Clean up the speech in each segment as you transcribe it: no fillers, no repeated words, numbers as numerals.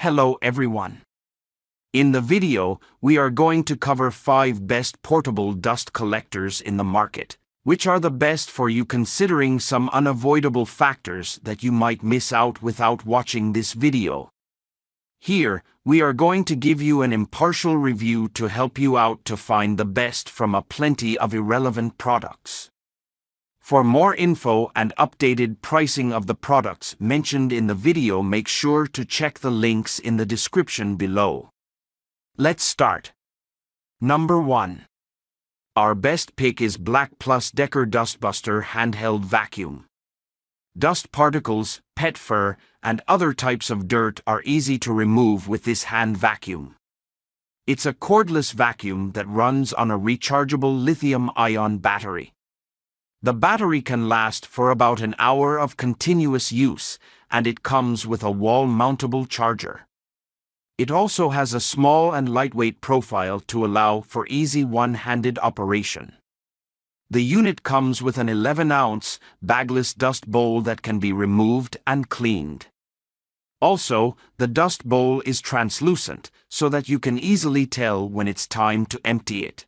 Hello everyone. In the video, we are going to cover 5 best portable dust collectors in the market, which are the best for you considering some unavoidable factors that you might miss out without watching this video. Here, we are going to give you an impartial review to help you out to find the best from a plenty of irrelevant products. For more info and updated pricing of the products mentioned in the video, make sure to check the links in the description below. Let's start. Number 1. Our best pick is BLACK+DECKER Dustbuster Handheld Vacuum. Dust particles, pet fur, and other types of dirt are easy to remove with this hand vacuum. It's a cordless vacuum that runs on a rechargeable lithium-ion battery. The battery can last for about an hour of continuous use, and it comes with a wall-mountable charger. It also has a small and lightweight profile to allow for easy one-handed operation. The unit comes with an 11-ounce, bagless dust bowl that can be removed and cleaned. Also, the dust bowl is translucent, so that you can easily tell when it's time to empty it.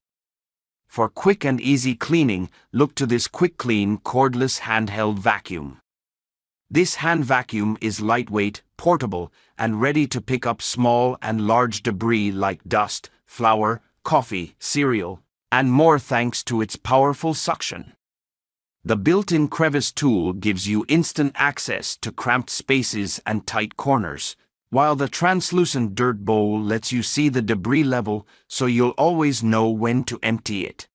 For quick and easy cleaning, look to this QuickClean cordless handheld vacuum. This hand vacuum is lightweight, portable, and ready to pick up small and large debris like dust, flour, coffee, cereal, and more thanks to its powerful suction. The built-in crevice tool gives you instant access to cramped spaces and tight corners, while the translucent dirt bowl lets you see the debris level so you'll always know when to empty it.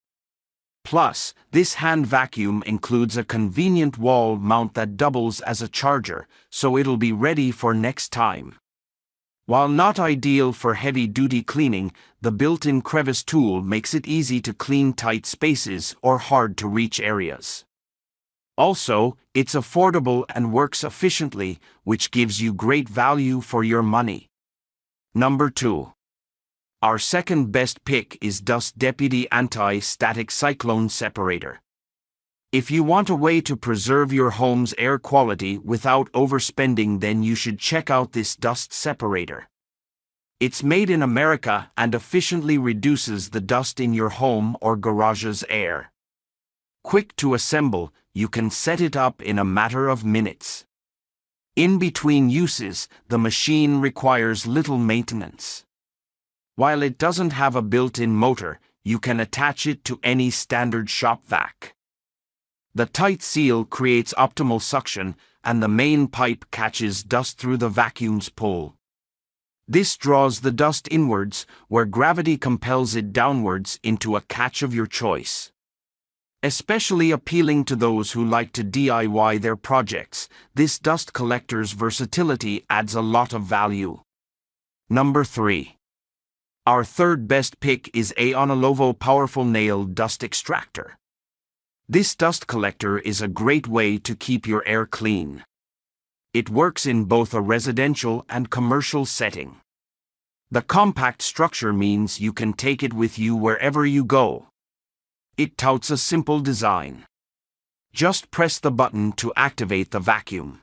Plus, this hand vacuum includes a convenient wall mount that doubles as a charger, so it'll be ready for next time. While not ideal for heavy-duty cleaning, the built-in crevice tool makes it easy to clean tight spaces or hard-to-reach areas. Also, it's affordable and works efficiently, which gives you great value for your money. Number 2. Our second best pick is Dust Deputy Anti-Static Cyclone Separator. If you want a way to preserve your home's air quality without overspending, then you should check out this dust separator. It's made in America and efficiently reduces the dust in your home or garage's air. Quick to assemble, you can set it up in a matter of minutes. In between uses, the machine requires little maintenance. While it doesn't have a built-in motor, you can attach it to any standard shop vac. The tight seal creates optimal suction, and the main pipe catches dust through the vacuum's pull. This draws the dust inwards, where gravity compels it downwards into a catch of your choice. Especially appealing to those who like to DIY their projects, this dust collector's versatility adds a lot of value. Number 3. Our third best pick is Untitled Powerful Nail Dust Extractor. This dust collector is a great way to keep your air clean. It works in both a residential and commercial setting. The compact structure means you can take it with you wherever you go. It touts a simple design. Just press the button to activate the vacuum.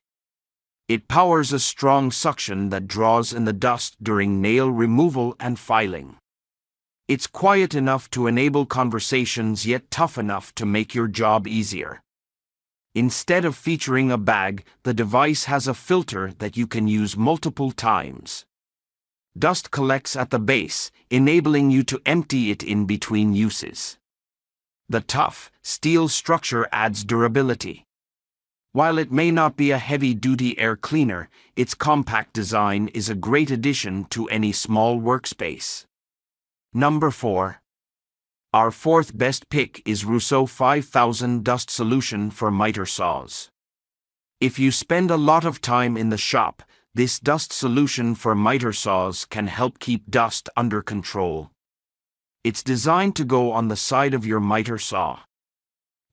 It powers a strong suction that draws in the dust during nail removal and filing. It's quiet enough to enable conversations yet tough enough to make your job easier. Instead of featuring a bag, the device has a filter that you can use multiple times. Dust collects at the base, enabling you to empty it in between uses. The tough, steel structure adds durability. While it may not be a heavy-duty air cleaner, its compact design is a great addition to any small workspace. Number 4. Our fourth best pick is Rousseau 5000 Dust Solution for Miter Saws. If you spend a lot of time in the shop, this dust solution for miter saws can help keep dust under control. It's designed to go on the side of your miter saw.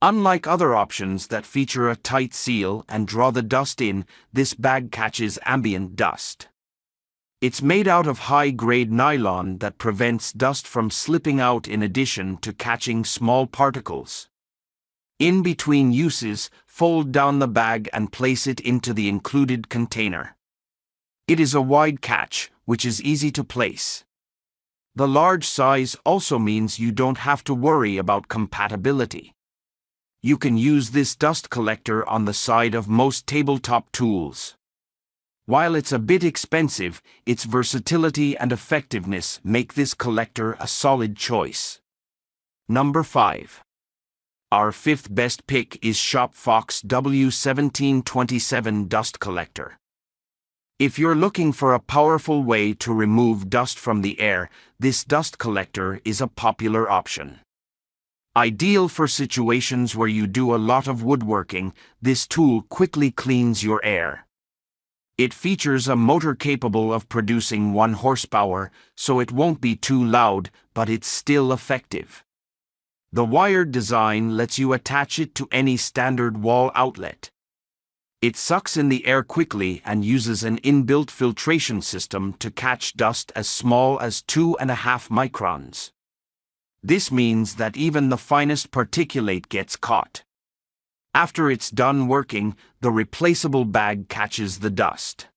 Unlike other options that feature a tight seal and draw the dust in, this bag catches ambient dust. It's made out of high-grade nylon that prevents dust from slipping out in addition to catching small particles. In between uses, fold down the bag and place it into the included container. It is a wide catch, which is easy to place. The large size also means you don't have to worry about compatibility. You can use this dust collector on the side of most tabletop tools. While it's a bit expensive, its versatility and effectiveness make this collector a solid choice. Number 5. Our fifth best pick is ShopFox W1727 Dust Collector. If you're looking for a powerful way to remove dust from the air, this dust collector is a popular option. Ideal for situations where you do a lot of woodworking, this tool quickly cleans your air. It features a motor capable of producing 1 horsepower, so it won't be too loud, but it's still effective. The wired design lets you attach it to any standard wall outlet. It sucks in the air quickly and uses an inbuilt filtration system to catch dust as small as 2.5 microns. This means that even the finest particulate gets caught. After it's done working, the replaceable bag catches the dust.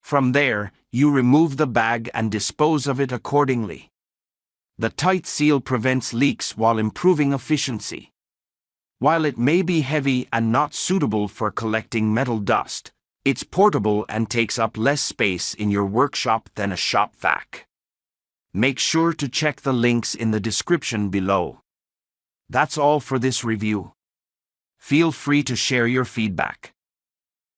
From there, you remove the bag and dispose of it accordingly. The tight seal prevents leaks while improving efficiency. While it may be heavy and not suitable for collecting metal dust, it's portable and takes up less space in your workshop than a shop vac. Make sure to check the links in the description below. That's all for this review. Feel free to share your feedback.